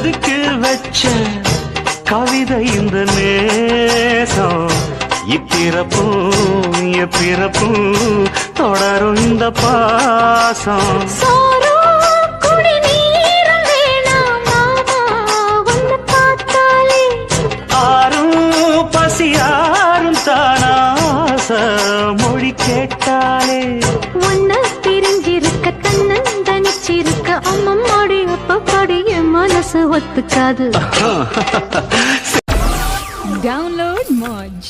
செதுக்கி வச்ச கவிதை இந்த நேசம். இப்பிறப்பும் எப்பிறப்பும் தொடரும் இந்த பாசம். ஆரும் பசியாரும் தானாச மொழி கேட்டாலே ஒன்ன பிரிஞ்சிருக்க தன்னந்தனிச்சிருக்க அம்மம்மாடி அப்பப்பாடி என் மனசு ஒத்துக்காது. Download Moj.